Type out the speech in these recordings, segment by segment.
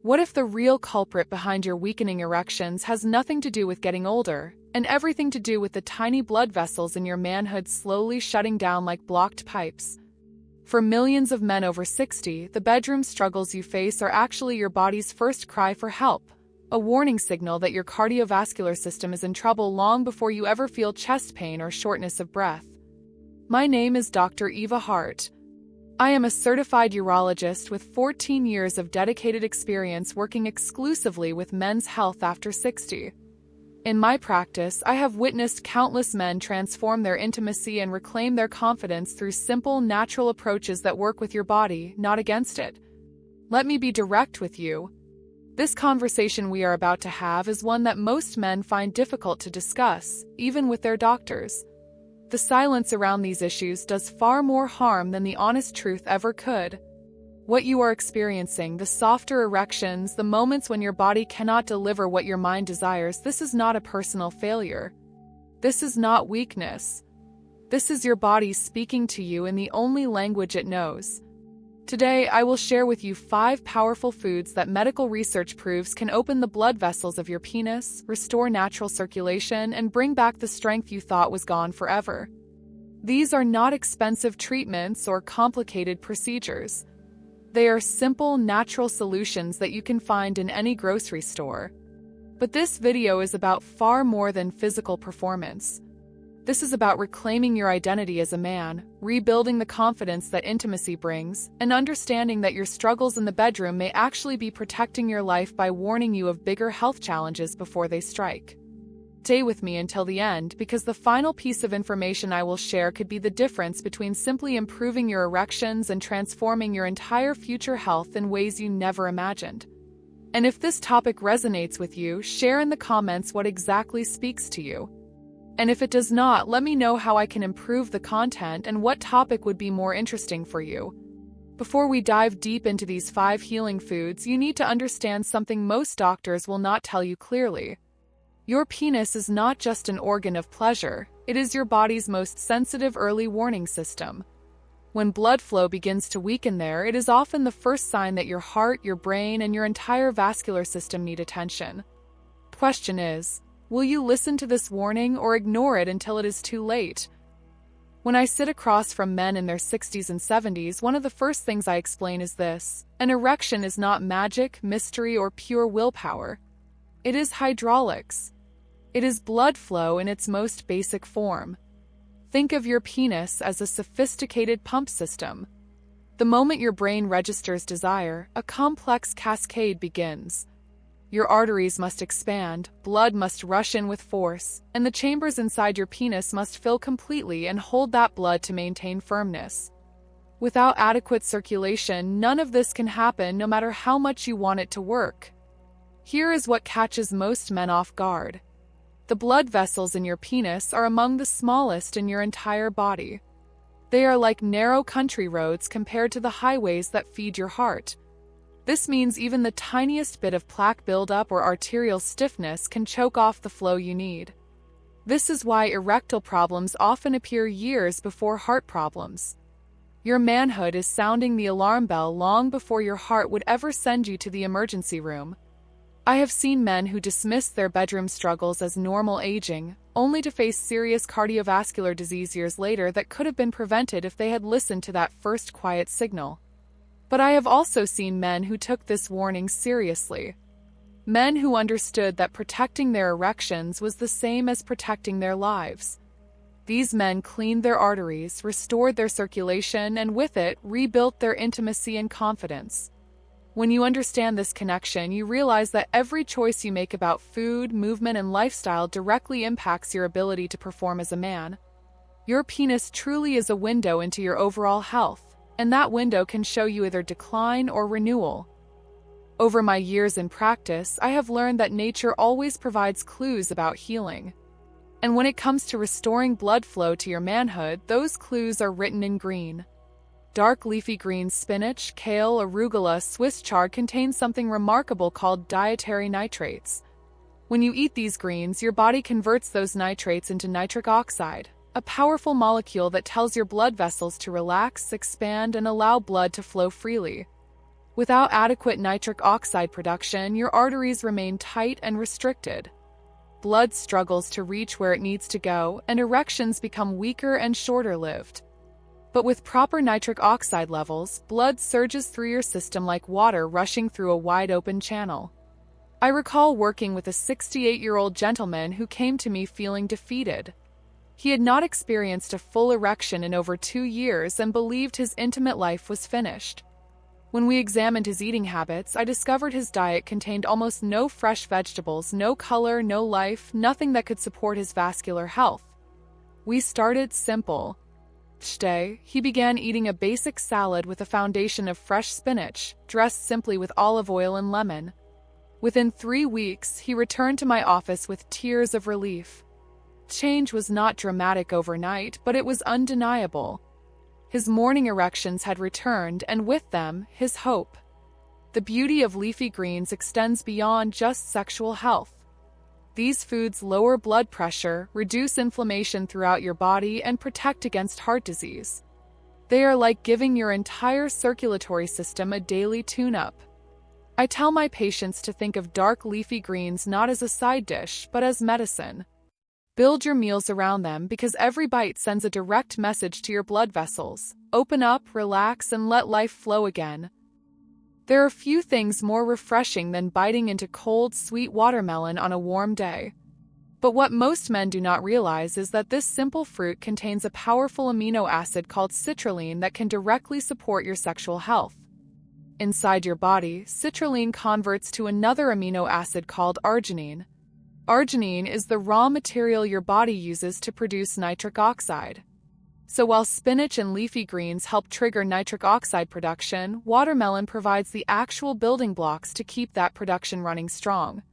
What if the real culprit behind your weakening erections has nothing to do with getting older, and everything to do with the tiny blood vessels in your manhood slowly shutting down like blocked pipes? For millions of men over 60, the bedroom struggles you face are actually your body's first cry for help, a warning signal that your cardiovascular system is in trouble long before you ever feel chest pain or shortness of breath. My name is Dr. Eva Hart. I am a certified urologist with 14 years of dedicated experience working exclusively with men's health after 60. In my practice, I have witnessed countless men transform their intimacy and reclaim their confidence through simple, natural approaches that work with your body, not against it. Let me be direct with you. This conversation we are about to have is one that most men find difficult to discuss, even with their doctors. The silence around these issues does far more harm than the honest truth ever could. What you are experiencing, the softer erections, the moments when your body cannot deliver what your mind desires, this is not a personal failure. This is not weakness. This is your body speaking to you in the only language it knows. Today, I will share with you 5 powerful foods that medical research proves can open the blood vessels of your penis, restore natural circulation, and bring back the strength you thought was gone forever. These are not expensive treatments or complicated procedures. They are simple, natural solutions that you can find in any grocery store. But this video is about far more than physical performance. This is about reclaiming your identity as a man, rebuilding the confidence that intimacy brings, and understanding that your struggles in the bedroom may actually be protecting your life by warning you of bigger health challenges before they strike. Stay with me until the end, because the final piece of information I will share could be the difference between simply improving your erections and transforming your entire future health in ways you never imagined. And if this topic resonates with you, share in the comments what exactly speaks to you. And if it does not, let me know how I can improve the content and what topic would be more interesting for you. Before we dive deep into these 5 healing foods, you need to understand something most doctors will not tell you clearly. Your penis is not just an organ of pleasure, it is your body's most sensitive early warning system. When blood flow begins to weaken there, it is often the first sign that your heart, your brain, and your entire vascular system need attention. The question is, will you listen to this warning or ignore it until it is too late? When I sit across from men in their 60s and 70s, one of the first things I explain is this: an erection is not magic, mystery, or pure willpower. It is hydraulics. It is blood flow in its most basic form. Think of your penis as a sophisticated pump system. The moment your brain registers desire, a complex cascade begins. Your arteries must expand, blood must rush in with force, and the chambers inside your penis must fill completely and hold that blood to maintain firmness. Without adequate circulation, none of this can happen no matter how much you want it to work. Here is what catches most men off guard. The blood vessels in your penis are among the smallest in your entire body. They are like narrow country roads compared to the highways that feed your heart. This means even the tiniest bit of plaque buildup or arterial stiffness can choke off the flow you need. This is why erectile problems often appear years before heart problems. Your manhood is sounding the alarm bell long before your heart would ever send you to the emergency room. I have seen men who dismiss their bedroom struggles as normal aging, only to face serious cardiovascular disease years later that could have been prevented if they had listened to that first quiet signal. But I have also seen men who took this warning seriously. Men who understood that protecting their erections was the same as protecting their lives. These men cleaned their arteries, restored their circulation, and with it, rebuilt their intimacy and confidence. When you understand this connection, you realize that every choice you make about food, movement, and lifestyle directly impacts your ability to perform as a man. Your penis truly is a window into your overall health, and that window can show you either decline or renewal. Over my years in practice, I have learned that nature always provides clues about healing. And when it comes to restoring blood flow to your manhood, those clues are written in green. Dark leafy green spinach, kale, arugula, Swiss chard contain something remarkable called dietary nitrates. When you eat these greens, your body converts those nitrates into nitric oxide, a powerful molecule that tells your blood vessels to relax, expand, and allow blood to flow freely. Without adequate nitric oxide production, your arteries remain tight and restricted. Blood struggles to reach where it needs to go, and erections become weaker and shorter-lived. But with proper nitric oxide levels, blood surges through your system like water rushing through a wide-open channel. I recall working with a 68-year-old gentleman who came to me feeling defeated. He had not experienced a full erection in over 2 years and believed his intimate life was finished. When we examined his eating habits, I discovered his diet contained almost no fresh vegetables, no color, no life, nothing that could support his vascular health. We started simple. Each day, he began eating a basic salad with a foundation of fresh spinach, dressed simply with olive oil and lemon. Within 3 weeks, he returned to my office with tears of relief. Change was not dramatic overnight, but it was undeniable. His morning erections had returned, and with them, his hope. The beauty of leafy greens extends beyond just sexual health. These foods lower blood pressure, reduce inflammation throughout your body, and protect against heart disease. They are like giving your entire circulatory system a daily tune-up. I tell my patients to think of dark leafy greens not as a side dish, but as medicine. Build your meals around them because every bite sends a direct message to your blood vessels. Open up, relax, and let life flow again. There are few things more refreshing than biting into cold, sweet watermelon on a warm day. But what most men do not realize is that this simple fruit contains a powerful amino acid called citrulline that can directly support your sexual health. Inside your body, citrulline converts to another amino acid called arginine. Arginine is the raw material your body uses to produce nitric oxide. So while spinach and leafy greens help trigger nitric oxide production, watermelon provides the actual building blocks to keep that production running strong.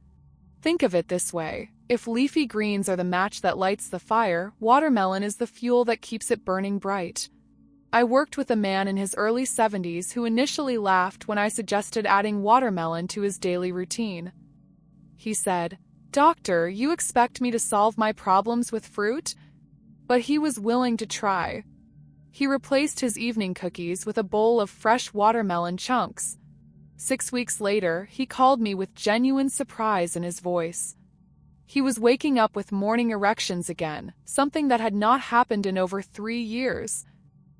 Think of it this way: if leafy greens are the match that lights the fire, watermelon is the fuel that keeps it burning bright. I worked with a man in his early 70s who initially laughed when I suggested adding watermelon to his daily routine. He said, "Doctor, you expect me to solve my problems with fruit?" But he was willing to try. He replaced his evening cookies with a bowl of fresh watermelon chunks. 6 weeks later, he called me with genuine surprise in his voice. He was waking up with morning erections again, something that had not happened in over 3 years.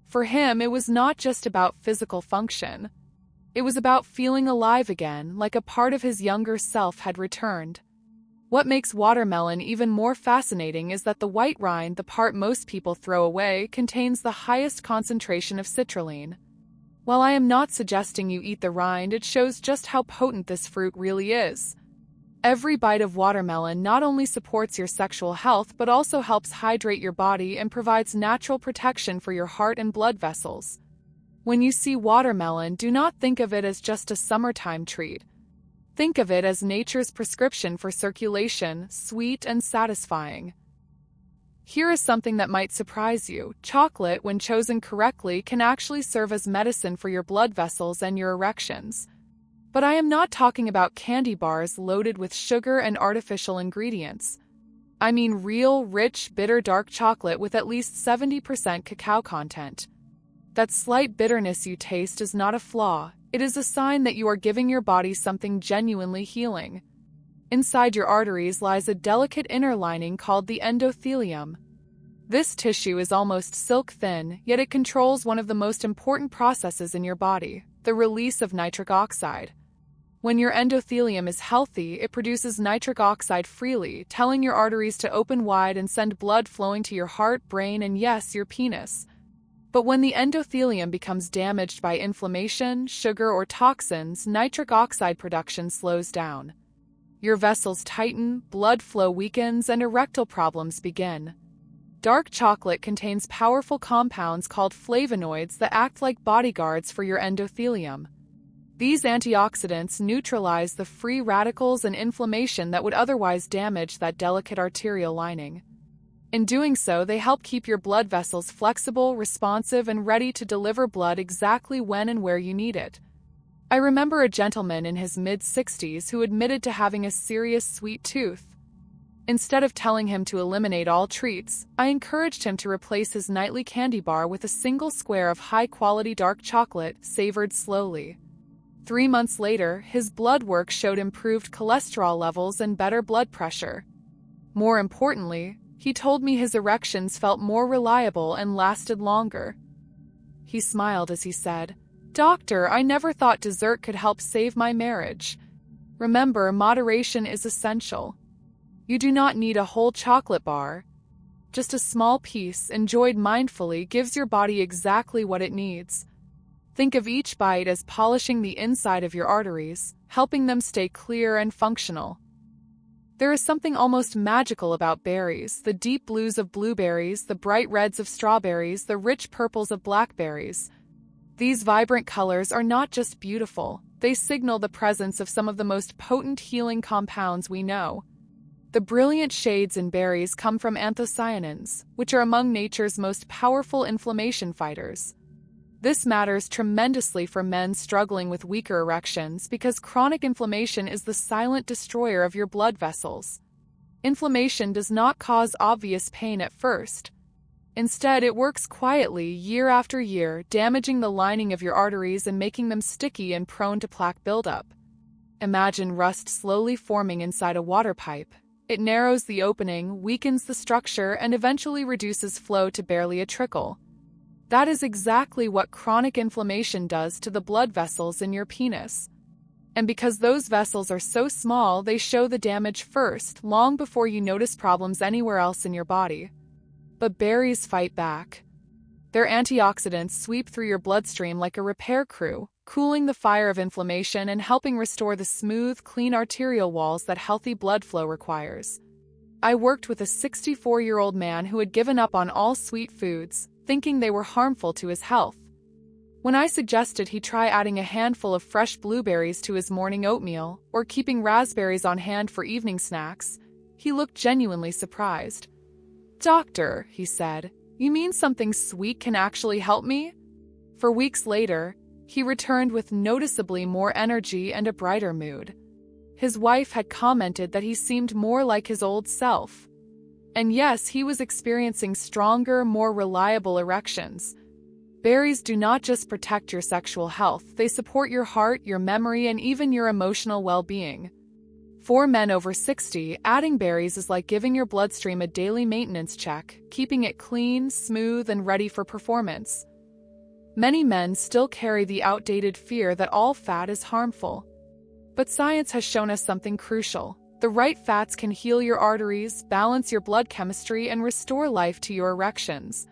For him, it was not just about physical function. It was about feeling alive again, like a part of his younger self had returned. What makes watermelon even more fascinating is that the white rind, the part most people throw away, contains the highest concentration of citrulline. While I am not suggesting you eat the rind, it shows just how potent this fruit really is. Every bite of watermelon not only supports your sexual health but also helps hydrate your body and provides natural protection for your heart and blood vessels. When you see watermelon, do not think of it as just a summertime treat. Think of it as nature's prescription for circulation, sweet and satisfying. Here is something that might surprise you. Chocolate, when chosen correctly, can actually serve as medicine for your blood vessels and your erections. But I am not talking about candy bars loaded with sugar and artificial ingredients. I mean real, rich, bitter dark chocolate with at least 70% cacao content. That slight bitterness you taste is not a flaw. It is a sign that you are giving your body something genuinely healing. Inside your arteries lies a delicate inner lining called the endothelium. This tissue is almost silk-thin, yet it controls one of the most important processes in your body, the release of nitric oxide. When your endothelium is healthy, it produces nitric oxide freely, telling your arteries to open wide and send blood flowing to your heart, brain, and yes, your penis. But when the endothelium becomes damaged by inflammation, sugar, or toxins, nitric oxide production slows down. Your vessels tighten, blood flow weakens, and erectile problems begin. Dark chocolate contains powerful compounds called flavonoids that act like bodyguards for your endothelium. These antioxidants neutralize the free radicals and inflammation that would otherwise damage that delicate arterial lining. In doing so, they help keep your blood vessels flexible, responsive, and ready to deliver blood exactly when and where you need it. I remember a gentleman in his mid-60s who admitted to having a serious sweet tooth. Instead of telling him to eliminate all treats, I encouraged him to replace his nightly candy bar with a single square of high-quality dark chocolate, savored slowly. 3 months later, his blood work showed improved cholesterol levels and better blood pressure. More importantly, he told me his erections felt more reliable and lasted longer. He smiled as he said, "Doctor, I never thought dessert could help save my marriage. Remember, moderation is essential. You do not need a whole chocolate bar. Just a small piece, enjoyed mindfully, gives your body exactly what it needs. Think of each bite as polishing the inside of your arteries, helping them stay clear and functional." There is something almost magical about berries, the deep blues of blueberries, the bright reds of strawberries, the rich purples of blackberries. These vibrant colors are not just beautiful, they signal the presence of some of the most potent healing compounds we know. The brilliant shades in berries come from anthocyanins, which are among nature's most powerful inflammation fighters. This matters tremendously for men struggling with weaker erections because chronic inflammation is the silent destroyer of your blood vessels. Inflammation does not cause obvious pain at first. Instead, it works quietly year after year, damaging the lining of your arteries and making them sticky and prone to plaque buildup. Imagine rust slowly forming inside a water pipe. It narrows the opening, weakens the structure, and eventually reduces flow to barely a trickle. That is exactly what chronic inflammation does to the blood vessels in your penis. And because those vessels are so small, they show the damage first, long before you notice problems anywhere else in your body. But berries fight back. Their antioxidants sweep through your bloodstream like a repair crew, cooling the fire of inflammation and helping restore the smooth, clean arterial walls that healthy blood flow requires. I worked with a 64-year-old man who had given up on all sweet foods, thinking they were harmful to his health. When I suggested he try adding a handful of fresh blueberries to his morning oatmeal or keeping raspberries on hand for evening snacks, he looked genuinely surprised. "Doctor," he said, "you mean something sweet can actually help me?" For weeks later, he returned with noticeably more energy and a brighter mood. His wife had commented that he seemed more like his old self. And yes, he was experiencing stronger, more reliable erections. Berries do not just protect your sexual health, they support your heart, your memory, and even your emotional well-being. For men over 60, adding berries is like giving your bloodstream a daily maintenance check, keeping it clean, smooth, and ready for performance. Many men still carry the outdated fear that all fat is harmful. But science has shown us something crucial. The right fats can heal your arteries, balance your blood chemistry, and restore life to your erections.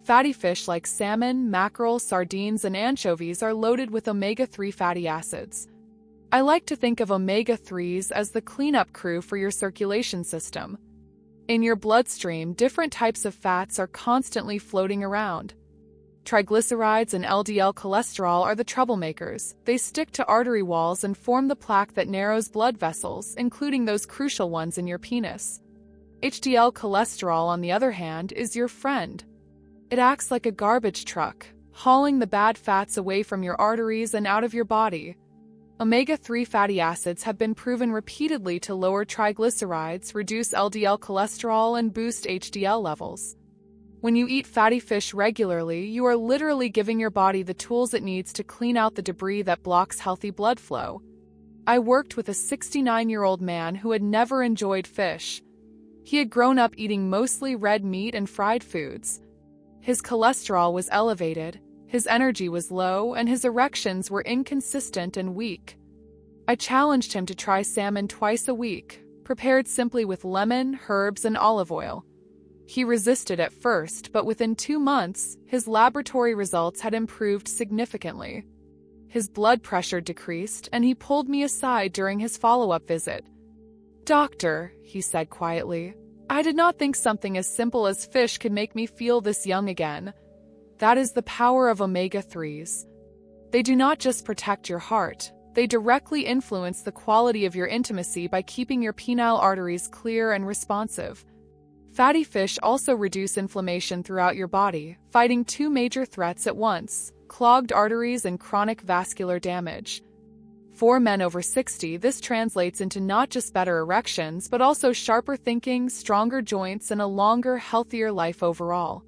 Fatty fish like salmon, mackerel, sardines, and anchovies are loaded with omega-3 fatty acids. I like to think of omega-3s as the cleanup crew for your circulation system. In your bloodstream, different types of fats are constantly floating around. Triglycerides and LDL cholesterol are the troublemakers. They stick to artery walls and form the plaque that narrows blood vessels, including those crucial ones in your penis. HDL cholesterol, on the other hand, is your friend. It acts like a garbage truck, hauling the bad fats away from your arteries and out of your body. Omega-3 fatty acids have been proven repeatedly to lower triglycerides, reduce LDL cholesterol, and boost HDL levels. When you eat fatty fish regularly, you are literally giving your body the tools it needs to clean out the debris that blocks healthy blood flow. I worked with a 69-year-old man who had never enjoyed fish. He had grown up eating mostly red meat and fried foods. His cholesterol was elevated, his energy was low, and his erections were inconsistent and weak. I challenged him to try salmon twice a week, prepared simply with lemon, herbs, and olive oil. He resisted at first, but within 2 months, his laboratory results had improved significantly. His blood pressure decreased, and he pulled me aside during his follow-up visit. "Doctor," he said quietly, "I did not think something as simple as fish could make me feel this young again. That is the power of omega-3s. They do not just protect your heart, they directly influence the quality of your intimacy by keeping your penile arteries clear and responsive. Fatty fish also reduce inflammation throughout your body, fighting 2 major threats at once: clogged arteries and chronic vascular damage. For men over 60, this translates into not just better erections, but also sharper thinking, stronger joints, and a longer, healthier life overall.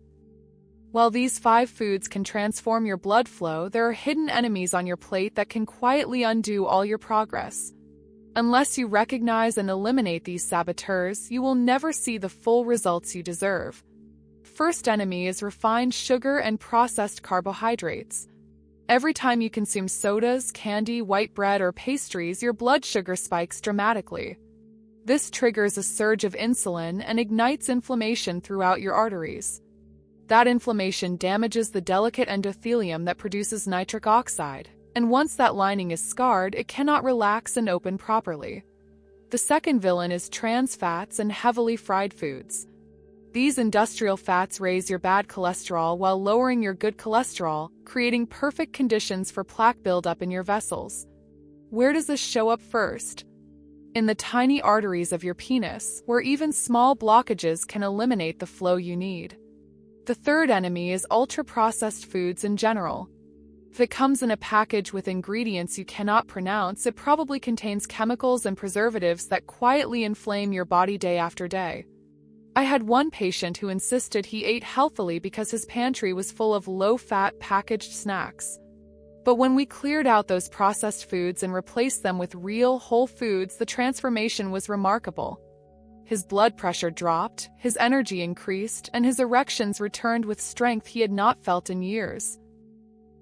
While these 5 foods can transform your blood flow, there are hidden enemies on your plate that can quietly undo all your progress. Unless you recognize and eliminate these saboteurs, you will never see the full results you deserve. First enemy is refined sugar and processed carbohydrates. Every time you consume sodas, candy, white bread, or pastries, your blood sugar spikes dramatically. This triggers a surge of insulin and ignites inflammation throughout your arteries. That inflammation damages the delicate endothelium that produces nitric oxide, and once that lining is scarred, it cannot relax and open properly. The second villain is trans fats and heavily fried foods. These industrial fats raise your bad cholesterol while lowering your good cholesterol, creating perfect conditions for plaque buildup in your vessels. Where does this show up first? In the tiny arteries of your penis, where even small blockages can eliminate the flow you need. The third enemy is ultra-processed foods in general. If it comes in a package with ingredients you cannot pronounce, it probably contains chemicals and preservatives that quietly inflame your body day after day. I had one patient who insisted he ate healthily because his pantry was full of low-fat packaged snacks. But when we cleared out those processed foods and replaced them with real, whole foods, the transformation was remarkable. His blood pressure dropped, his energy increased, and his erections returned with strength he had not felt in years.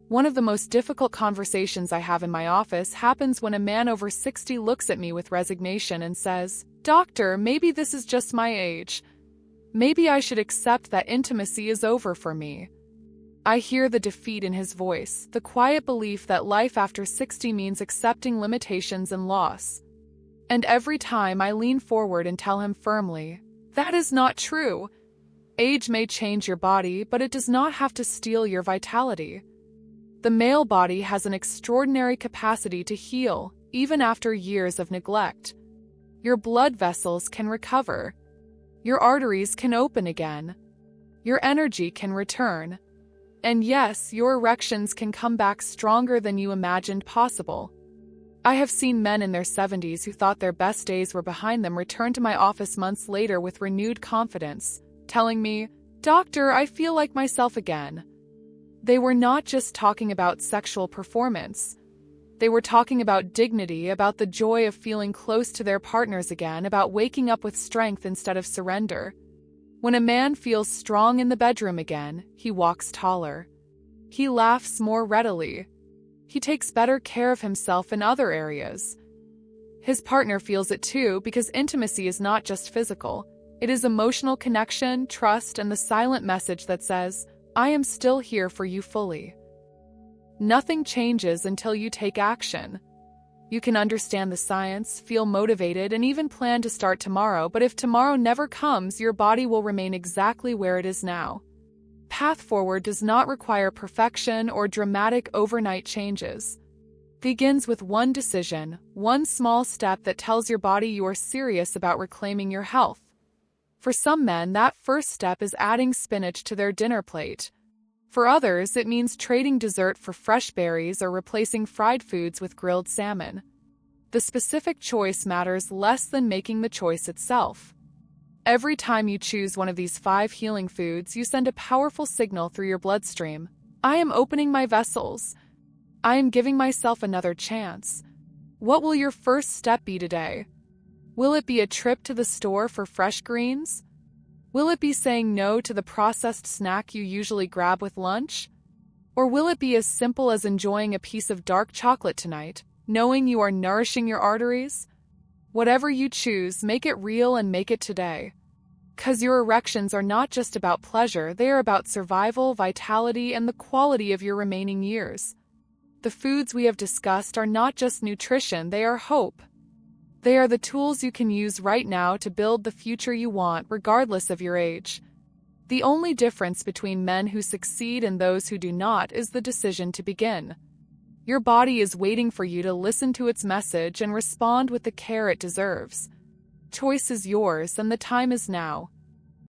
One of the most difficult conversations I have in my office happens when a man over 60 looks at me with resignation and says, "Doctor, maybe this is just my age. Maybe I should accept that intimacy is over for me." I hear the defeat in his voice, the quiet belief that life after 60 means accepting limitations and loss. And every time I lean forward and tell him firmly, "That is not true. Age may change your body, but it does not have to steal your vitality." The male body has an extraordinary capacity to heal, even after years of neglect. Your blood vessels can recover. Your arteries can open again. Your energy can return. And yes, your erections can come back stronger than you imagined possible. I have seen men in their 70s who thought their best days were behind them return to my office months later with renewed confidence, telling me, "Doctor, I feel like myself again." They were not just talking about sexual performance. They were talking about dignity, about the joy of feeling close to their partners again, about waking up with strength instead of surrender. When a man feels strong in the bedroom again, he walks taller. He laughs more readily. He takes better care of himself in other areas. His partner feels it too, because intimacy is not just physical. It is emotional connection, trust, and the silent message that says, "I am still here for you fully." Nothing changes until you take action. You can understand the science, feel motivated, and even plan to start tomorrow, but if tomorrow never comes, your body will remain exactly where it is now. Path forward does not require perfection or dramatic overnight changes. It begins with one decision, one small step that tells your body you are serious about reclaiming your health. For some men, that first step is adding spinach to their dinner plate. For others, it means trading dessert for fresh berries or replacing fried foods with grilled salmon. The specific choice matters less than making the choice itself. Every time you choose one of these 5 healing foods, you send a powerful signal through your bloodstream. I am opening my vessels. I am giving myself another chance. What will your first step be today? Will it be a trip to the store for fresh greens? Will it be saying no to the processed snack you usually grab with lunch? Or will it be as simple as enjoying a piece of dark chocolate tonight, knowing you are nourishing your arteries? Whatever you choose, make it real and make it today. 'Cause your erections are not just about pleasure, they are about survival, vitality, and the quality of your remaining years. The foods we have discussed are not just nutrition, they are hope. They are the tools you can use right now to build the future you want, regardless of your age. The only difference between men who succeed and those who do not is the decision to begin. Your body is waiting for you to listen to its message and respond with the care it deserves. Choice is yours, and the time is now.